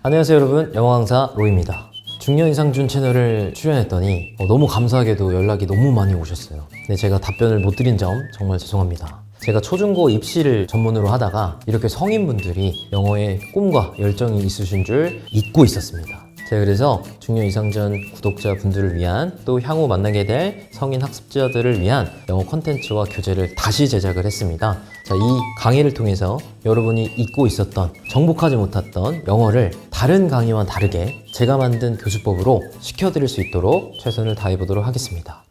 안녕하세요 여러분, 영어 강사 로이입니다. 중년 이상준 채널을 출연했더니 너무 감사하게도 연락이 너무 많이 오셨어요. 근데 제가 답변을 못 드린 점 정말 죄송합니다. 제가 초중고 입시를 전문으로 하다가 이렇게 성인분들이 영어에 꿈과 열정이 있으신 줄 잊고 있었습니다. 제가 그래서 중년 이상전 구독자분들을 위한 또 향후 만나게 될 성인 학습자들을 위한 영어 콘텐츠와 교재를 다시 제작을 했습니다. 자, 이 강의를 통해서 여러분이 잊고 있었던, 정복하지 못했던 영어를 다른 강의와 다르게 제가 만든 교수법으로 시켜드릴 수 있도록 최선을 다해보도록 하겠습니다.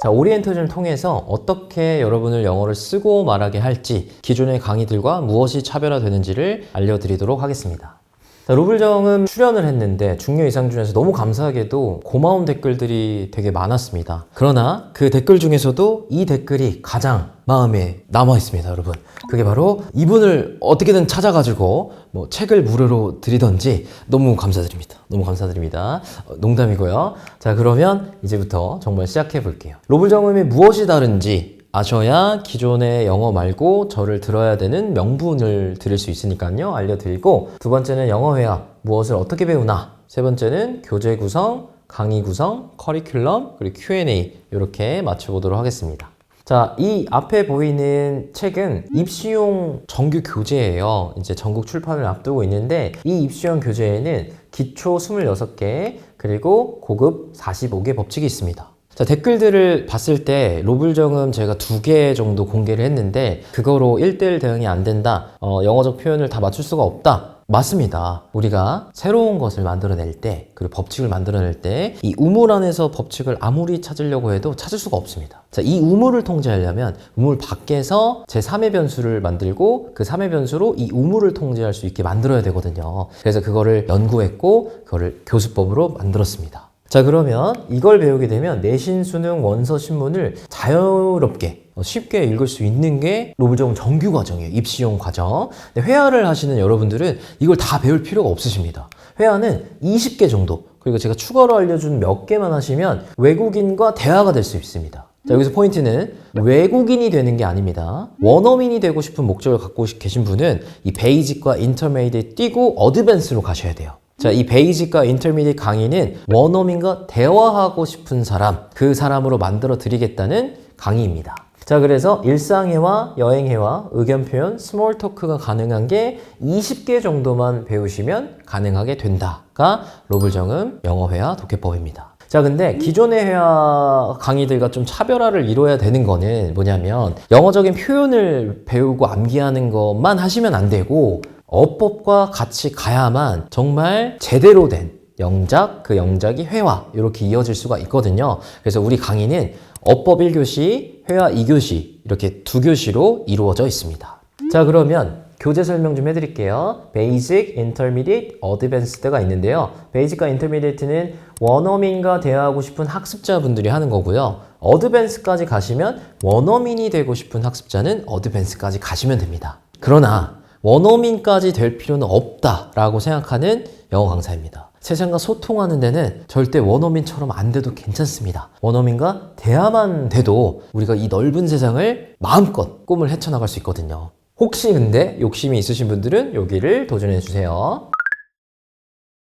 자, 오리엔테이션을 통해서 어떻게 여러분을 영어를 쓰고 말하게 할지, 기존의 강의들과 무엇이 차별화되는지를 알려드리도록 하겠습니다. 자, 로블정음 출연을 했는데 중년 이상준에서 너무 감사하게도 고마운 댓글들이 되게 많았습니다. 그러나 그 댓글 중에서도 이 댓글이 가장 마음에 남아있습니다, 여러분. 그게 바로 이분을 어떻게든 찾아가지고 책을 무료로 드리던지 너무 감사드립니다. 너무 감사드립니다. 농담이고요. 자, 그러면 이제부터 정말 시작해 볼게요. 로블정음이 무엇이 다른지 아셔야 기존의 영어 말고 저를 들어야 되는 명분을 드릴 수 있으니까요. 알려드리고, 두 번째는 영어 회화, 무엇을 어떻게 배우나, 세 번째는 교재 구성, 강의 구성, 커리큘럼, 그리고 Q&A 이렇게 맞춰보도록 하겠습니다. 자, 이 앞에 보이는 책은 입시용 정규 교재예요. 이제 전국 출판을 앞두고 있는데, 이 입시용 교재에는 기초 26개 그리고 고급 45개 법칙이 있습니다. 자, 댓글들을 봤을 때 로블정음 제가 2개 정도 공개를 했는데 그거로 1:1 대응이 안 된다, 영어적 표현을 다 맞출 수가 없다. 맞습니다. 우리가 새로운 것을 만들어낼 때, 그리고 법칙을 만들어낼 때 이 우물 안에서 법칙을 아무리 찾으려고 해도 찾을 수가 없습니다. 자, 이 우물을 통제하려면 우물 밖에서 제 3의 변수를 만들고 그 3의 변수로 이 우물을 통제할 수 있게 만들어야 되거든요. 그래서 그거를 연구했고 그거를 교수법으로 만들었습니다. 자, 그러면 이걸 배우게 되면 내신, 수능, 원서, 신문을 자유롭게 쉽게 읽을 수 있는 게 로블정음 정규 과정이에요. 입시용 과정. 근데 회화를 하시는 여러분들은 이걸 다 배울 필요가 없으십니다. 회화는 20개 정도, 그리고 제가 추가로 알려준 몇 개만 하시면 외국인과 대화가 될 수 있습니다. 자, 여기서 포인트는 외국인이 되는 게 아닙니다. 원어민이 되고 싶은 목적을 갖고 계신 분은 이 베이직과 인터미디에이트 띄고 어드밴스로 가셔야 돼요. 자, 이 베이직과 인터미디에이트 강의는 원어민과 대화하고 싶은 사람, 그 사람으로 만들어 드리겠다는 강의입니다. 자, 그래서 일상회화, 여행회화, 의견표현, 스몰 토크가 가능한 게 20개 정도만 배우시면 가능하게 된다가 로블정음 영어회화 독해법입니다. 자, 근데 기존의 회화 강의들과 좀 차별화를 이뤄야 되는 거는 뭐냐면, 영어적인 표현을 배우고 암기하는 것만 하시면 안 되고 어법과 같이 가야만 정말 제대로 된 영작, 그 영작이 회화, 이렇게 이어질 수가 있거든요. 그래서 우리 강의는 어법 1교시, 회화 2교시 이렇게 2교시로 이루어져 있습니다. 자, 그러면 교재 설명 좀 해드릴게요. Basic, Intermediate, Advanced가 있는데요. Basic과 Intermediate는 원어민과 대화하고 싶은 학습자분들이 하는 거고요. Advanced까지 가시면 원어민이 되고 싶은 학습자는 Advanced까지 가시면 됩니다. 그러나 원어민까지 될 필요는 없다라고 생각하는 영어 강사입니다. 세상과 소통하는 데는 절대 원어민처럼 안 돼도 괜찮습니다. 원어민과 대화만 돼도 우리가 이 넓은 세상을 마음껏 꿈을 헤쳐나갈 수 있거든요. 혹시 근데 욕심이 있으신 분들은 여기를 도전해 주세요.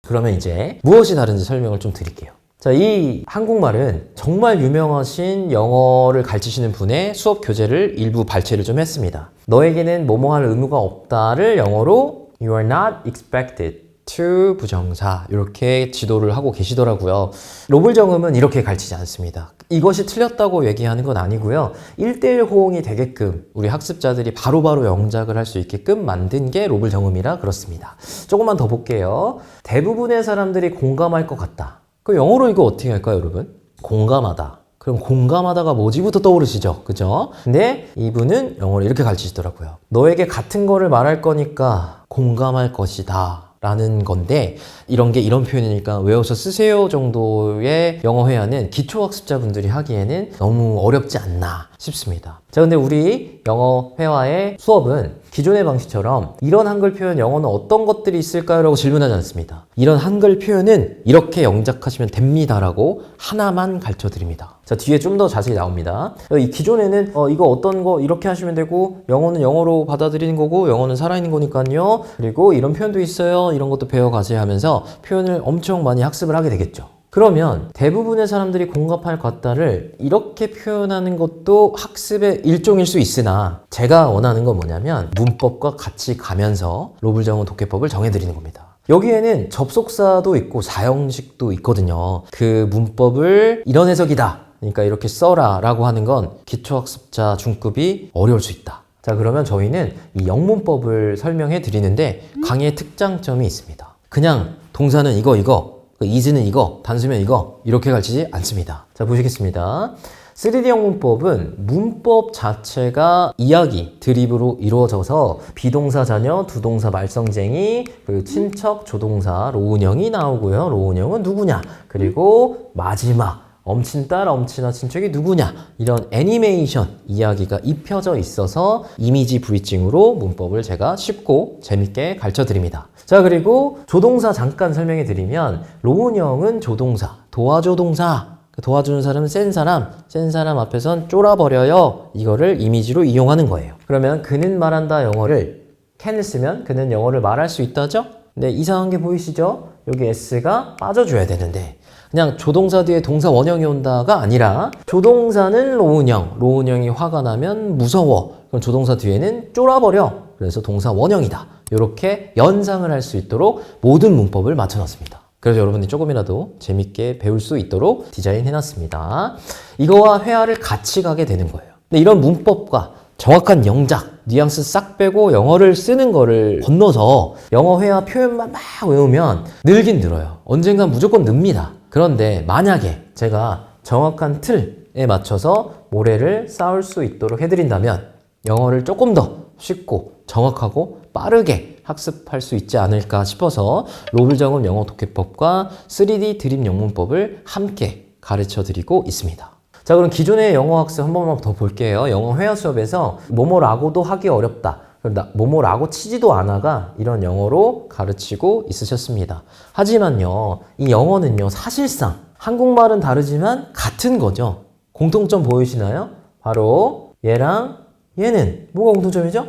그러면 이제 무엇이 다른지 설명을 좀 드릴게요. 자, 이 한국말은 정말 유명하신 영어를 가르치시는 분의 수업 교재를 일부 발췌를 좀 했습니다. 너에게는 뭐뭐 할 의무가 없다를 영어로 You are not expected to 부정사, 이렇게 지도를 하고 계시더라고요. 로블정음은 이렇게 가르치지 않습니다. 이것이 틀렸다고 얘기하는 건 아니고요. 1:1 호응이 되게끔 우리 학습자들이 바로바로 영작을 할 수 있게끔 만든 게 로블정음이라 그렇습니다. 조금만 더 볼게요. 대부분의 사람들이 공감할 것 같다. 그럼 영어로 이거 어떻게 할까요, 여러분? 공감하다. 그럼 공감하다가 뭐지부터 떠오르시죠? 그죠? 근데 이분은 영어를 이렇게 가르치시더라고요. 너에게 같은 거를 말할 거니까 공감할 것이다 라는 건데, 이런 게 이런 표현이니까 외워서 쓰세요 정도의 영어 회화는 기초학습자분들이 하기에는 너무 어렵지 않나 싶습니다. 자, 근데 우리 영어 회화의 수업은 기존의 방식처럼 이런 한글 표현 영어는 어떤 것들이 있을까요? 라고 질문하지 않습니다. 이런 한글 표현은 이렇게 영작하시면 됩니다 라고 하나만 가르쳐 드립니다. 자, 뒤에 좀 더 자세히 나옵니다. 이 기존에는 이거 어떤 거 이렇게 하시면 되고, 영어는 영어로 받아들이는 거고, 영어는 살아있는 거니까요. 그리고 이런 표현도 있어요. 이런 것도 배워가세요 하면서 표현을 엄청 많이 학습을 하게 되겠죠. 그러면 대부분의 사람들이 공감할 같다를 이렇게 표현하는 것도 학습의 일종일 수 있으나, 제가 원하는 건 뭐냐면 문법과 같이 가면서 로블정은 독해법을 정해드리는 겁니다. 여기에는 접속사도 있고 사형식도 있거든요. 그 문법을 이런 해석이다, 그러니까 이렇게 써라 라고 하는 건 기초학습자 중급이 어려울 수 있다. 자, 그러면 저희는 이 영문법을 설명해 드리는데 강의의 특장점이 있습니다. 그냥 동사는 이거, is는 이거, 단수면 이거 이렇게 가르치지 않습니다. 자, 보시겠습니다. 3D 영문법은 문법 자체가 이야기, 드립으로 이루어져서 비동사 자녀, 두동사 말썽쟁이, 그리고 친척, 조동사, 로운형이 나오고요. 로운형은 누구냐? 그리고 마지막 엄친딸, 엄친아, 친척이 누구냐? 이런 애니메이션 이야기가 입혀져 있어서 이미지 브리징으로 문법을 제가 쉽고 재밌게 가르쳐 드립니다. 자, 그리고 조동사 잠깐 설명해 드리면 로운형은 조동사, 도와조동사, 도와주는 사람은 센 사람 앞에선 쫄아버려요. 이거를 이미지로 이용하는 거예요. 그러면 그는 말한다 영어를 can을 쓰면 그는 영어를 말할 수 있다죠? 근데 이상한 게 보이시죠? 여기 s가 빠져줘야 되는데 그냥 조동사 뒤에 동사 원형이 온다가 아니라 조동사는 로운형, 로운형이 화가 나면 무서워. 그럼 조동사 뒤에는 쫄아버려. 그래서 동사 원형이다. 이렇게 연상을 할 수 있도록 모든 문법을 맞춰놨습니다. 그래서 여러분이 조금이라도 재밌게 배울 수 있도록 디자인해놨습니다. 이거와 회화를 같이 가게 되는 거예요. 근데 이런 문법과 정확한 영작, 뉘앙스 싹 빼고 영어를 쓰는 거를 건너서 영어 회화 표현만 막 외우면 늘긴 늘어요. 언젠간 무조건 늡니다. 그런데 만약에 제가 정확한 틀에 맞춰서 모래를 쌓을 수 있도록 해드린다면 영어를 조금 더 쉽고 정확하고 빠르게 학습할 수 있지 않을까 싶어서 로블정음 영어 독해법과 3D 드림 영문법을 함께 가르쳐 드리고 있습니다. 자, 그럼 기존의 영어 학습 한 번만 더 볼게요. 영어 회화 수업에서 뭐뭐라고도 하기 어렵다, 뭐뭐라고 치지도 않아가 이런 영어로 가르치고 있으셨습니다. 하지만요, 이 영어는요 사실상 한국말은 다르지만 같은 거죠. 공통점 보이시나요? 바로 얘랑 얘는 뭐가 공통점이죠?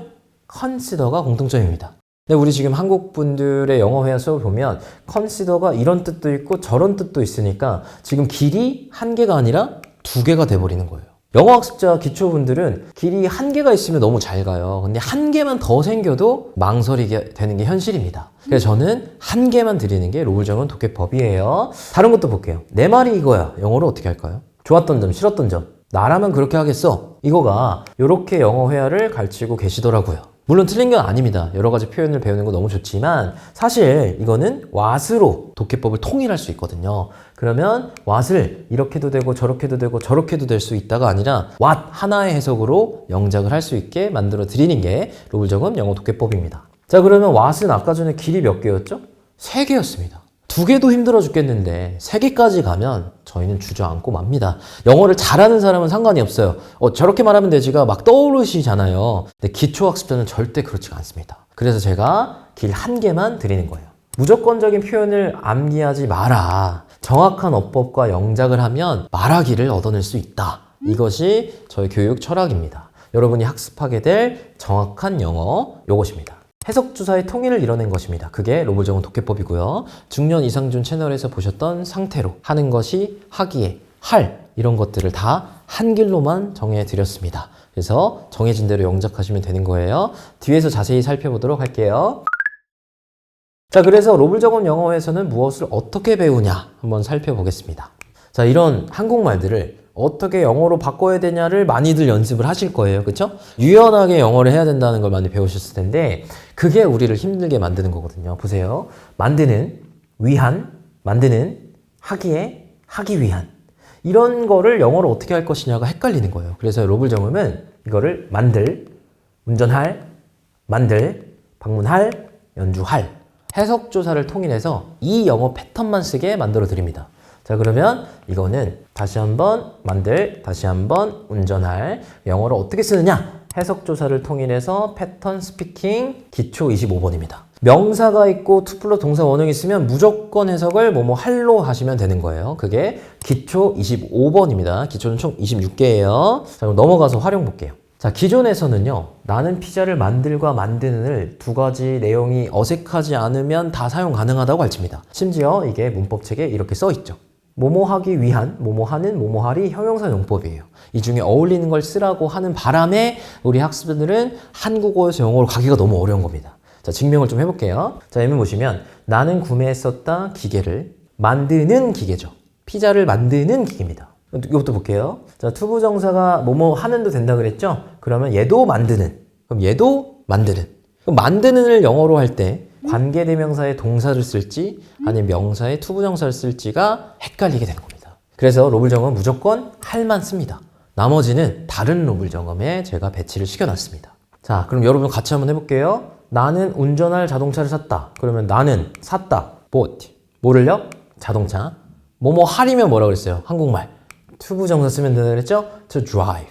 consider가 공통점입니다. 근데 우리 지금 한국 분들의 영어 회화 수업을 보면 consider가 이런 뜻도 있고 저런 뜻도 있으니까 지금 길이 한 개가 아니라 두 개가 돼버리는 거예요. 영어 학습자 기초분들은 길이 한 개가 있으면 너무 잘 가요. 근데 한 개만 더 생겨도 망설이게 되는 게 현실입니다. 그래서 저는 한 개만 드리는 게 로블정음 독해법이에요. 다른 것도 볼게요. 내 말이 이거야. 영어로 어떻게 할까요? 좋았던 점, 싫었던 점. 나라면 그렇게 하겠어. 이거가 이렇게 영어 회화를 가르치고 계시더라고요. 물론 틀린 건 아닙니다. 여러 가지 표현을 배우는 거 너무 좋지만 사실 이거는 what으로 독해법을 통일할 수 있거든요. 그러면 what을 이렇게도 되고 저렇게도 되고 저렇게도 될 수 있다가 아니라 what 하나의 해석으로 영작을 할 수 있게 만들어 드리는 게 로블정음 영어 독해법입니다. 자, 그러면 what은 아까 전에 길이 몇 개였죠? 3개였습니다. 2개도 힘들어 죽겠는데 3개까지 가면 저희는 주저앉고 맙니다. 영어를 잘하는 사람은 상관이 없어요. 저렇게 말하면 되지가 막 떠오르시잖아요. 근데 기초학습자는 절대 그렇지가 않습니다. 그래서 제가 길 1개만 드리는 거예요. 무조건적인 표현을 암기하지 마라. 정확한 어법과 영작을 하면 말하기를 얻어낼 수 있다. 이것이 저희 교육 철학입니다. 여러분이 학습하게 될 정확한 영어, 이것입니다. 해석주사의 통일을 이뤄낸 것입니다. 그게 로블정음 독해법이고요. 중년 이상준 채널에서 보셨던 상태로 하는 것이 하기에 할 이런 것들을 다 한 길로만 정해드렸습니다. 그래서 정해진 대로 영작하시면 되는 거예요. 뒤에서 자세히 살펴보도록 할게요. 자, 그래서 로블정음 영어에서는 무엇을 어떻게 배우냐 한번 살펴보겠습니다. 자, 이런 한국말들을 어떻게 영어로 바꿔야 되냐를 많이들 연습을 하실 거예요. 그쵸? 유연하게 영어를 해야 된다는 걸 많이 배우셨을 텐데 그게 우리를 힘들게 만드는 거거든요. 보세요. 만드는, 위한, 만드는, 하기에, 하기 위한 이런 거를 영어로 어떻게 할 것이냐가 헷갈리는 거예요. 그래서 로블정음은 이거를 만들, 운전할, 만들, 방문할, 연주할 해석조사를 통일해서 이 영어 패턴만 쓰게 만들어 드립니다. 자, 그러면 이거는 다시 한번 만들, 다시 한번 운전할 영어를 어떻게 쓰느냐? 해석조사를 통일해서 패턴 스피킹 기초 25번입니다. 명사가 있고 to 플러스 동사 원형이 있으면 무조건 해석을 뭐뭐 할로 하시면 되는 거예요. 그게 기초 25번입니다. 기초는 총 26개예요. 자, 그럼 넘어가서 활용 볼게요. 자, 기존에서는요, 나는 피자를 만들과 만드는을 두 가지 내용이 어색하지 않으면 다 사용 가능하다고 가르칩니다. 심지어 이게 문법책에 이렇게 써 있죠. 뭐뭐 하기 위한, 뭐뭐 하는, 뭐뭐 하리 형용사 용법이에요. 이 중에 어울리는 걸 쓰라고 하는 바람에 우리 학습들은 한국어에서 영어로 가기가 너무 어려운 겁니다. 자, 증명을 좀 해볼게요. 자, 예문 보시면 나는 구매했었다 기계를 만드는 기계죠. 피자를 만드는 기계입니다. 이것도 볼게요. 자, 투부정사가 뭐뭐 하는도 된다 그랬죠? 그러면 얘도 만드는. 그럼 얘도 만드는. 그럼 만드는을 영어로 할 때 관계대명사의 동사를 쓸지 아니면 명사의 투부정사를 쓸지가 헷갈리게 되는 겁니다. 그래서 로블정은 무조건 할만 씁니다. 나머지는 다른 로블정음에 제가 배치를 시켜놨습니다. 자, 그럼 여러분 같이 한번 해볼게요. 나는 운전할 자동차를 샀다. 그러면 나는 샀다. bought. 뭐를요? 자동차. 뭐뭐 할이면 뭐라고 그랬어요? 한국말. 투부정사 쓰면 된다 그랬죠? to drive.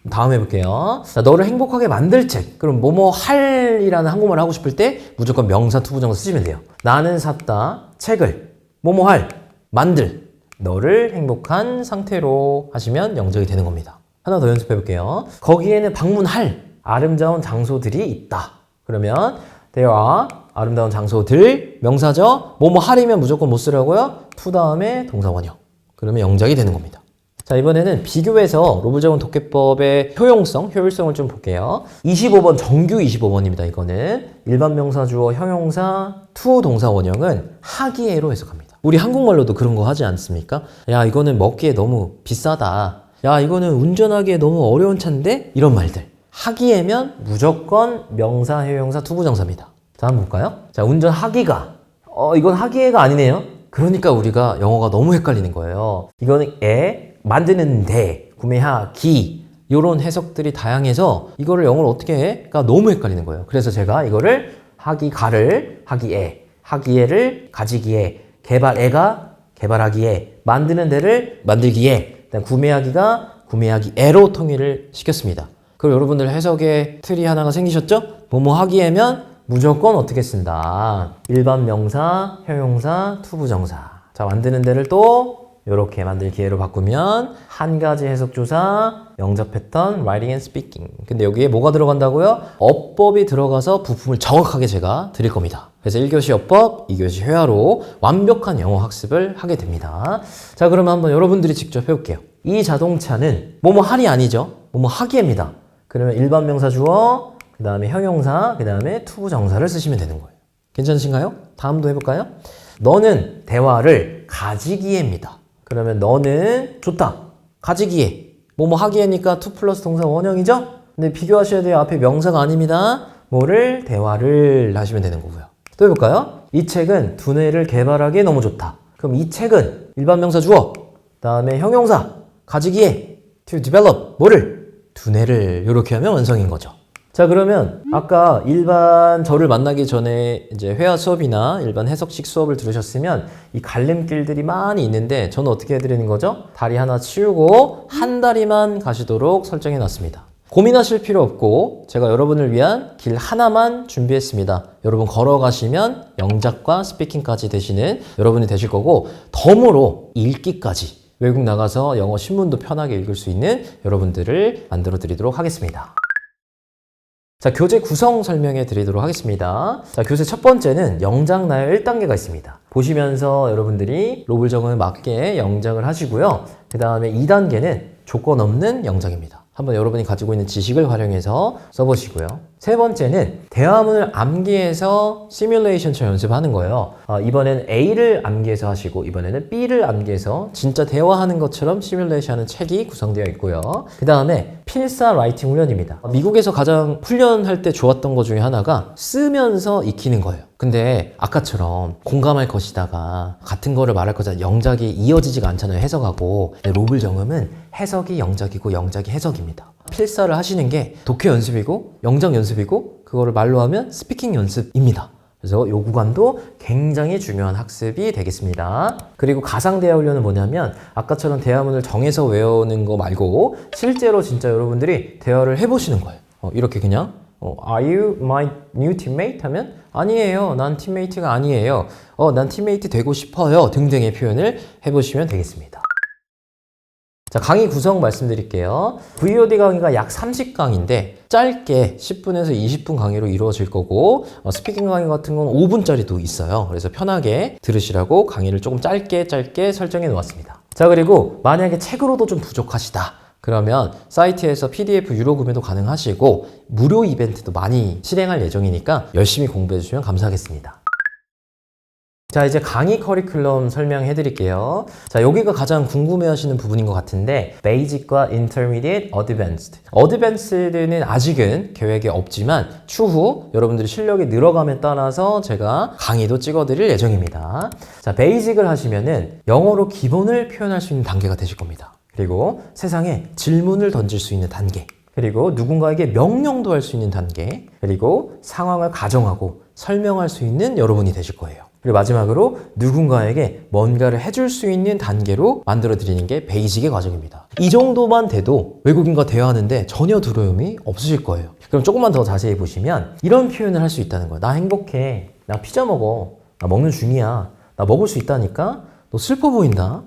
다음 해볼게요. 자, 너를 행복하게 만들 책. 그럼 뭐뭐 할이라는 한국말을 하고 싶을 때 무조건 명사 투부정사 쓰시면 돼요. 나는 샀다. 책을. 뭐뭐 할. 만들. 너를 행복한 상태로 하시면 영적이 되는 겁니다. 하나 더 연습해볼게요. 거기에는 방문할 아름다운 장소들이 있다. 그러면 there are 아름다운 장소들 명사죠. 뭐뭐 할이면 무조건 못 쓰라고요. to 다음에 동사 원형. 그러면 영작이 되는 겁니다. 자, 이번에는 비교해서 로블정은 독해법의 효용성, 효율성을 좀 볼게요. 25번, 정규 25번입니다. 이거는 일반 명사 주어 형용사 to 동사 원형은 하기에로 해석합니다. 우리 한국말로도 그런 거 하지 않습니까? 야, 이거는 먹기에 너무 비싸다. 야, 이거는 운전하기에 너무 어려운 차인데? 이런 말들. 하기에면 무조건 명사, 형용사, 투부정사입니다. 자, 한번 볼까요? 자, 운전하기가. 이건 하기에가 아니네요. 그러니까 우리가 영어가 너무 헷갈리는 거예요. 이거는 만드는데, 구매하기. 이런 해석들이 다양해서 이거를 영어로 어떻게 해?가 너무 헷갈리는 거예요. 그래서 제가 이거를 하기가를 하기에, 하기에를 가지기에, 개발에가 개발하기에, 만드는 데를 만들기에, 구매하기가 구매하기에로 통일을 시켰습니다. 그럼 여러분들 해석의 틀이 하나가 생기셨죠? 뭐뭐 하기에면 무조건 어떻게 쓴다. 일반 명사, 형용사, 투부정사. 자, 만드는 데를 또 이렇게 만들기에로 바꾸면 한 가지 해석조사, 영작 패턴, writing and speaking. 근데 여기에 뭐가 들어간다고요? 어법이 들어가서 부품을 정확하게 제가 드릴 겁니다. 그래서 1교시 어법, 2교시 회화로 완벽한 영어 학습을 하게 됩니다. 자, 그러면 한번 여러분들이 직접 해볼게요. 이 자동차는 뭐뭐 할이 아니죠? 뭐뭐 하기입니다. 그러면 일반 명사 주어, 그 다음에 형용사, 그 다음에 투부정사를 쓰시면 되는 거예요. 괜찮으신가요? 다음도 해볼까요? 너는 대화를 가지기에입니다. 그러면 너는 좋다. 가지기에. 뭐뭐 하기에니까 to 플러스 동사 원형이죠? 근데 비교하셔야 돼요. 앞에 명사가 아닙니다. 뭐를? 대화를 하시면 되는 거고요. 또 해볼까요? 이 책은 두뇌를 개발하기에 너무 좋다. 그럼 이 책은 일반 명사 주어, 그 다음에 형용사, 가지기에, to develop, 뭐를? 두뇌를. 이렇게 하면 완성인 거죠. 자, 그러면 아까 일반 저를 만나기 전에 이제 회화 수업이나 일반 해석식 수업을 들으셨으면 이 갈림길들이 많이 있는데 저는 어떻게 해드리는 거죠? 다리 하나 치우고 한 다리만 가시도록 설정해 놨습니다. 고민하실 필요 없고 제가 여러분을 위한 길 하나만 준비했습니다. 여러분 걸어가시면 영작과 스피킹까지 되시는 여러분이 되실 거고, 덤으로 읽기까지 외국 나가서 영어 신문도 편하게 읽을 수 있는 여러분들을 만들어 드리도록 하겠습니다. 자, 교재 구성 설명해 드리도록 하겠습니다. 자, 교재 첫 번째는 영작 나열 1단계가 있습니다. 보시면서 여러분들이 로블정음에 맞게 영작을 하시고요. 그 다음에 2단계는 조건 없는 영작입니다. 한번 여러분이 가지고 있는 지식을 활용해서 써보시고요. 세 번째는 대화문을 암기해서 시뮬레이션처럼 연습하는 거예요. 이번에는 A를 암기해서 하시고 이번에는 B를 암기해서 진짜 대화하는 것처럼 시뮬레이션하는 책이 구성되어 있고요. 그 다음에 필사 라이팅 훈련입니다. 미국에서 가장 훈련할 때 좋았던 것 중에 하나가 쓰면서 익히는 거예요. 근데 아까처럼 공감할 것이다가 같은 거를 말할 거잖아요. 영작이 이어지지가 않잖아요. 해석하고. 로블정음은 해석이 영작이고 영작이 해석입니다. 필사를 하시는 게 독해 연습이고 영작 연습이고 그거를 말로 하면 스피킹 연습입니다. 그래서 이 구간도 굉장히 중요한 학습이 되겠습니다. 그리고 가상대화 훈련은 뭐냐면 아까처럼 대화문을 정해서 외우는 거 말고 실제로 진짜 여러분들이 대화를 해보시는 거예요. 이렇게 그냥 Are you my new teammate? 하면 아니에요. 난 팀메이트가 아니에요. 난 팀메이트 되고 싶어요. 등등의 표현을 해보시면 되겠습니다. 자, 강의 구성 말씀드릴게요. VOD 강의가 약 30강인데 짧게 10분에서 20분 강의로 이루어질 거고 스피킹 강의 같은 건 5분짜리도 있어요. 그래서 편하게 들으시라고 강의를 조금 짧게 설정해 놓았습니다. 자, 그리고 만약에 책으로도 좀 부족하시다. 그러면 사이트에서 PDF 유료 구매도 가능하시고 무료 이벤트도 많이 실행할 예정이니까 열심히 공부해 주시면 감사하겠습니다. 자, 이제 강의 커리큘럼 설명해 드릴게요. 자, 여기가 가장 궁금해 하시는 부분인 것 같은데 Basic과 Intermediate, Advanced. Advanced는 아직은 계획에 없지만 추후 여러분들이 실력이 늘어감에 따라서 제가 강의도 찍어 드릴 예정입니다. 자, Basic을 하시면은 영어로 기본을 표현할 수 있는 단계가 되실 겁니다. 그리고 세상에 질문을 던질 수 있는 단계, 그리고 누군가에게 명령도 할 수 있는 단계, 그리고 상황을 가정하고 설명할 수 있는 여러분이 되실 거예요. 그리고 마지막으로 누군가에게 뭔가를 해줄 수 있는 단계로 만들어 드리는 게 베이직의 과정입니다. 이 정도만 돼도 외국인과 대화하는데 전혀 두려움이 없으실 거예요. 그럼 조금만 더 자세히 보시면 이런 표현을 할 수 있다는 거예요. 나 행복해. 나 피자 먹어. 나 먹는 중이야. 나 먹을 수 있다니까. 너 슬퍼 보인다.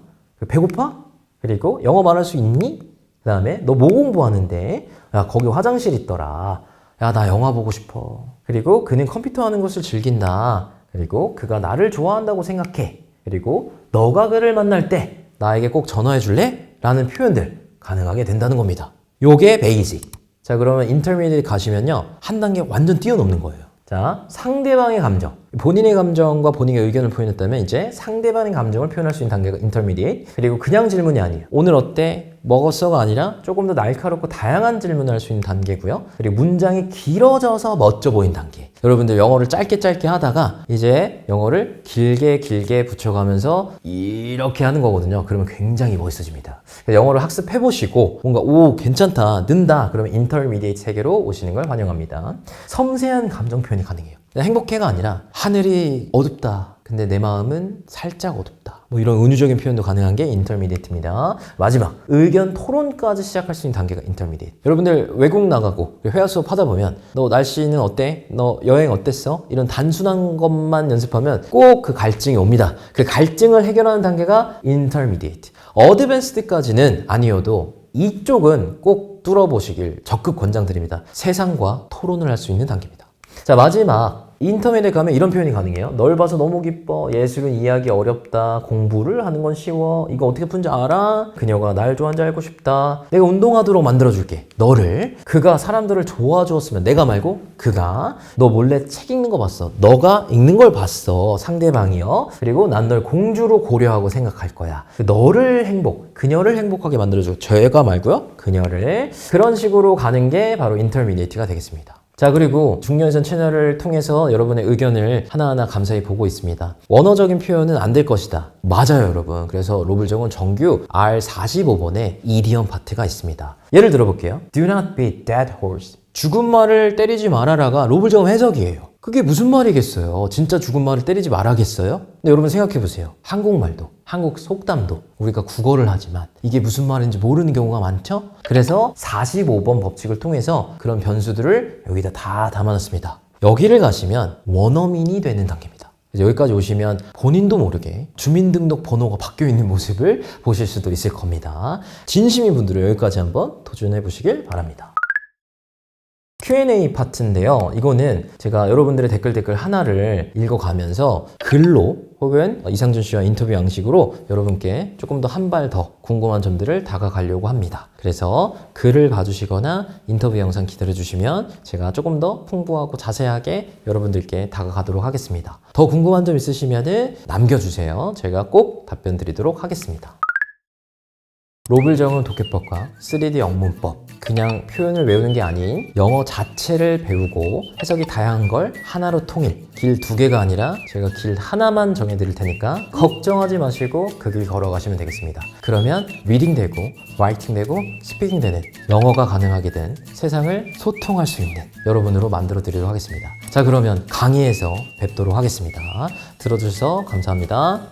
배고파? 그리고 영어 말할 수 있니? 그 다음에 너 뭐 공부하는데? 야, 거기 화장실 있더라. 야, 나 영화 보고 싶어. 그리고 그는 컴퓨터 하는 것을 즐긴다. 그리고 그가 나를 좋아한다고 생각해. 그리고 너가 그를 만날 때 나에게 꼭 전화해 줄래? 라는 표현들 가능하게 된다는 겁니다. 요게 베이직. 자, 그러면 인터미디에이트 가시면요, 한 단계 완전 뛰어넘는 거예요. 자, 상대방의 감정. 본인의 감정과 본인의 의견을 표현했다면 이제 상대방의 감정을 표현할 수 있는 단계가 인터미디에이트. 그리고 그냥 질문이 아니에요. 오늘 어때? 먹었어가 아니라 조금 더 날카롭고 다양한 질문을 할 수 있는 단계고요. 그리고 문장이 길어져서 멋져 보이는 단계. 여러분들 영어를 짧게 하다가 이제 영어를 길게 붙여가면서 이렇게 하는 거거든요. 그러면 굉장히 멋있어집니다. 영어를 학습해보시고 뭔가 오 괜찮다, 는다, 그러면 인터미디에이트 세계로 오시는 걸 환영합니다. 섬세한 감정 표현이 가능해요. 행복해가 아니라 하늘이 어둡다. 근데 내 마음은 살짝 어둡다. 뭐 이런 은유적인 표현도 가능한 게 인터미디에이트입니다. 마지막, 의견 토론까지 시작할 수 있는 단계가 인터미디에이트. 여러분들 외국 나가고 회화 수업 하다 보면 너 날씨는 어때? 너 여행 어땠어? 이런 단순한 것만 연습하면 꼭 그 갈증이 옵니다. 그 갈증을 해결하는 단계가 인터미디에이트. 어드밴스드까지는 아니어도 이쪽은 꼭 뚫어보시길 적극 권장드립니다. 세상과 토론을 할 수 있는 단계입니다. 자, 마지막, 인터넷에 가면 이런 표현이 가능해요. 널 봐서 너무 기뻐. 예술은 이해하기 어렵다. 공부를 하는 건 쉬워. 이거 어떻게 푼지 알아? 그녀가 날 좋아하는지 알고 싶다. 내가 운동하도록 만들어줄게. 너를. 그가 사람들을 도와주었으면 내가 말고 그가. 너 몰래 책 읽는 거 봤어. 너가 읽는 걸 봤어. 상대방이요. 그리고 난 널 공주로 고려하고 생각할 거야. 너를 그녀를 행복하게 만들어줘. 제가 말고요. 그녀를. 그런 식으로 가는 게 바로 인터미디에이트가 되겠습니다. 자, 그리고 중년선 채널을 통해서 여러분의 의견을 하나하나 감사히 보고 있습니다. 원어적인 표현은 안 될 것이다. 맞아요, 여러분. 그래서 로블정은 정규 R45번에 이디엄 파트가 있습니다. 예를 들어볼게요. Do not beat that horse. 죽은 말을 때리지 말아라가 로블정 해석이에요. 그게 무슨 말이겠어요? 진짜 죽은 말을 때리지 말아겠어요? 근데 여러분 생각해보세요. 한국말도, 한국 속담도 우리가 국어를 하지만 이게 무슨 말인지 모르는 경우가 많죠? 그래서 45번 법칙을 통해서 그런 변수들을 여기다 다 담아놨습니다. 여기를 가시면 원어민이 되는 단계입니다. 여기까지 오시면 본인도 모르게 주민등록 번호가 바뀌어 있는 모습을 보실 수도 있을 겁니다. 진심인 분들은 여기까지 한번 도전해 보시길 바랍니다. Q&A 파트인데요. 이거는 제가 여러분들의 댓글 하나를 읽어가면서 글로 혹은 이상준 씨와 인터뷰 양식으로 여러분께 조금 더 한 발 더 궁금한 점들을 다가가려고 합니다. 그래서 글을 봐주시거나 인터뷰 영상 기다려주시면 제가 조금 더 풍부하고 자세하게 여러분들께 다가가도록 하겠습니다. 더 궁금한 점 있으시면 남겨주세요. 제가 꼭 답변 드리도록 하겠습니다. 로블정은 독해법과 3D 영문법, 그냥 표현을 외우는 게 아닌 영어 자체를 배우고 해석이 다양한 걸 하나로 통일, 길 2개가 아니라 제가 길 하나만 정해드릴 테니까 걱정하지 마시고 그 길 걸어가시면 되겠습니다. 그러면 리딩 되고 라이팅 되고 스피킹 되는 영어가 가능하게 된 세상을 소통할 수 있는 여러분으로 만들어 드리도록 하겠습니다. 자, 그러면 강의에서 뵙도록 하겠습니다. 들어주셔서 감사합니다.